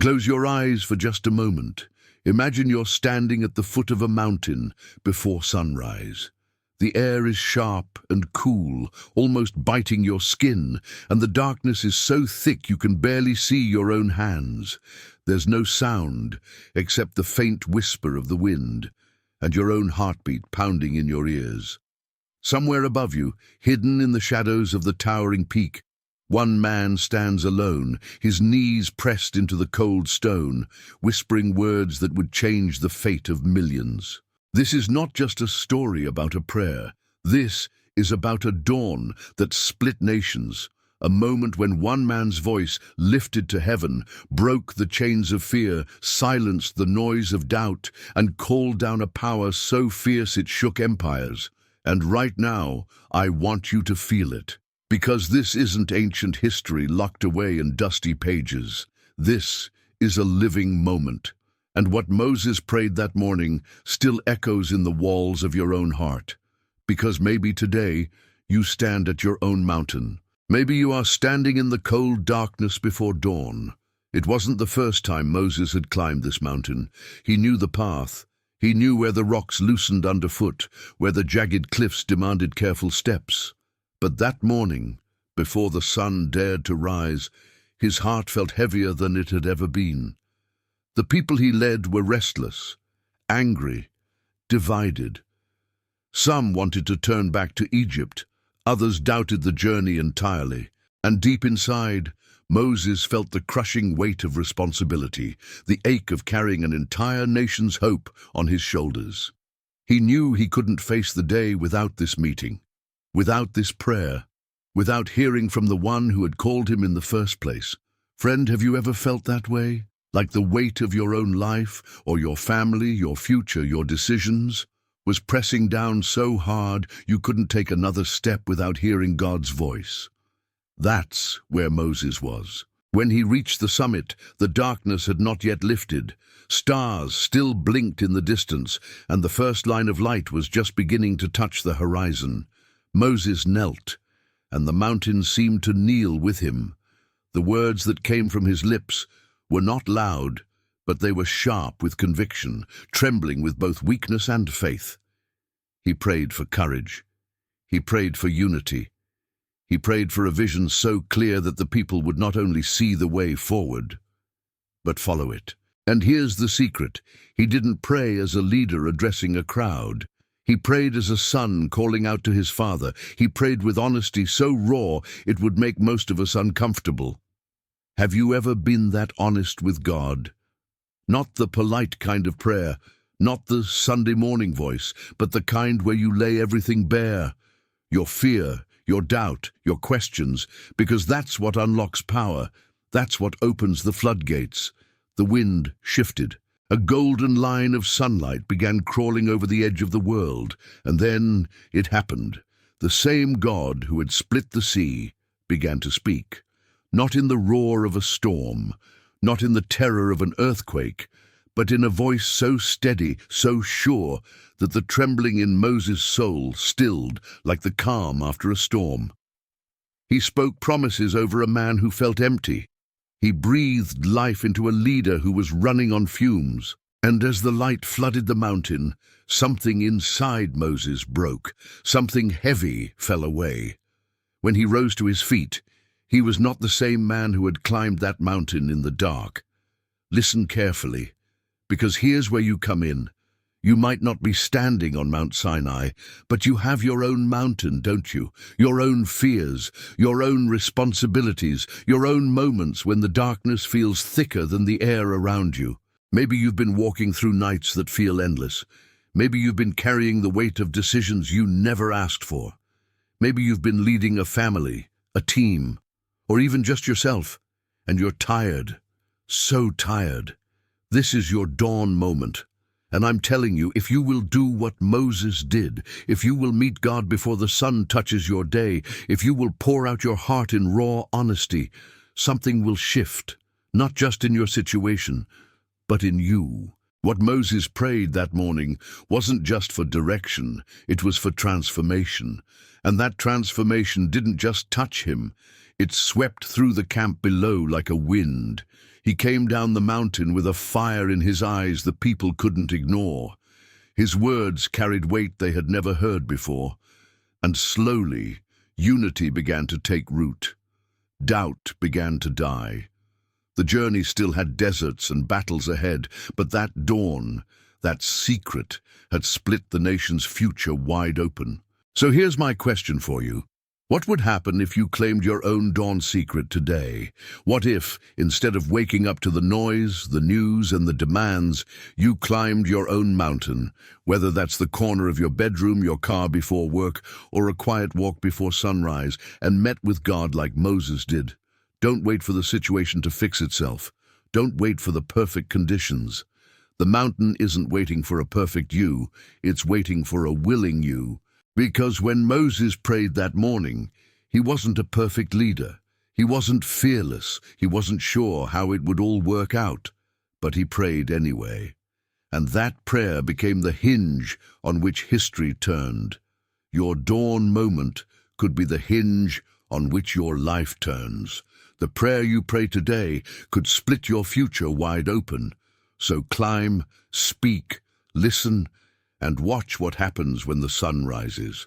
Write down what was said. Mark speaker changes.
Speaker 1: Close your eyes for just a moment. Imagine you're standing at the foot of a mountain before sunrise. The air is sharp and cool, almost biting your skin, and the darkness is so thick you can barely see your own hands. There's no sound except the faint whisper of the wind and your own heartbeat pounding in your ears. Somewhere above you, hidden in the shadows of the towering peak, one man stands alone, his knees pressed into the cold stone, whispering words that would change the fate of millions. This is not just a story about a prayer. This is about a dawn that split nations, a moment when one man's voice, lifted to heaven, broke the chains of fear, silenced the noise of doubt, and called down a power so fierce it shook empires. And right now, I want you to feel it. Because this isn't ancient history locked away in dusty pages. This is a living moment. And what Moses prayed that morning still echoes in the walls of your own heart. Because maybe today you stand at your own mountain. Maybe you are standing in the cold darkness before dawn. It wasn't the first time Moses had climbed this mountain. He knew the path. He knew where the rocks loosened underfoot, where the jagged cliffs demanded careful steps. But that morning, before the sun dared to rise, his heart felt heavier than it had ever been. The people he led were restless, angry, divided. Some wanted to turn back to Egypt, others doubted the journey entirely, and deep inside, Moses felt the crushing weight of responsibility, the ache of carrying an entire nation's hope on his shoulders. He knew he couldn't face the day without this meeting, without this prayer, without hearing from the one who had called him in the first place. Friend, have you ever felt that way? Like the weight of your own life, or your family, your future, your decisions, was pressing down so hard you couldn't take another step without hearing God's voice. That's where Moses was. When he reached the summit, the darkness had not yet lifted. Stars still blinked in the distance, and the first line of light was just beginning to touch the horizon. Moses knelt, and the mountain seemed to kneel with him. The words that came from his lips were not loud, but they were sharp with conviction, trembling with both weakness and faith. He prayed for courage. He prayed for unity. He prayed for a vision so clear that the people would not only see the way forward, but follow it. And here's the secret. He didn't pray as a leader addressing a crowd. He prayed as a son calling out to his father. He prayed with honesty so raw it would make most of us uncomfortable. Have you ever been that honest with God? Not the polite kind of prayer, not the Sunday morning voice, but the kind where you lay everything bare. Your fear, your doubt, your questions, because that's what unlocks power. That's what opens the floodgates. The wind shifted. A golden line of sunlight began crawling over the edge of the world, and then it happened. The same God who had split the sea began to speak, not in the roar of a storm, not in the terror of an earthquake, but in a voice so steady, so sure, that the trembling in Moses' soul stilled like the calm after a storm. He spoke promises over a man who felt empty. He breathed life into a leader who was running on fumes. And as the light flooded the mountain, something inside Moses broke. Something heavy fell away. When he rose to his feet, he was not the same man who had climbed that mountain in the dark. Listen carefully, because here's where you come in. You might not be standing on Mount Sinai, but you have your own mountain, don't you? Your own fears, your own responsibilities, your own moments when the darkness feels thicker than the air around you. Maybe you've been walking through nights that feel endless. Maybe you've been carrying the weight of decisions you never asked for. Maybe you've been leading a family, a team, or even just yourself, and you're tired, so tired. This is your dawn moment. And I'm telling you, if you will do what Moses did, if you will meet God before the sun touches your day, if you will pour out your heart in raw honesty, something will shift, not just in your situation, but in you. What Moses prayed that morning wasn't just for direction, it was for transformation. And that transformation didn't just touch him, it swept through the camp below like a wind. He came down the mountain with a fire in his eyes the people couldn't ignore. His words carried weight they had never heard before, and slowly unity began to take root. Doubt began to die. The journey still had deserts and battles ahead, but that dawn, that secret, had split the nation's future wide open. So here's my question for you. What would happen if you claimed your own dawn secret today? What if, instead of waking up to the noise, the news, and the demands, you climbed your own mountain, whether that's the corner of your bedroom, your car before work, or a quiet walk before sunrise, and met with God like Moses did? Don't wait for the situation to fix itself. Don't wait for the perfect conditions. The mountain isn't waiting for a perfect you, it's waiting for a willing you. Because when Moses prayed that morning, he wasn't a perfect leader. He wasn't fearless. He wasn't sure how it would all work out. But he prayed anyway. And that prayer became the hinge on which history turned. Your dawn moment could be the hinge on which your life turns. The prayer you pray today could split your future wide open. So climb, speak, listen, and watch what happens when the sun rises.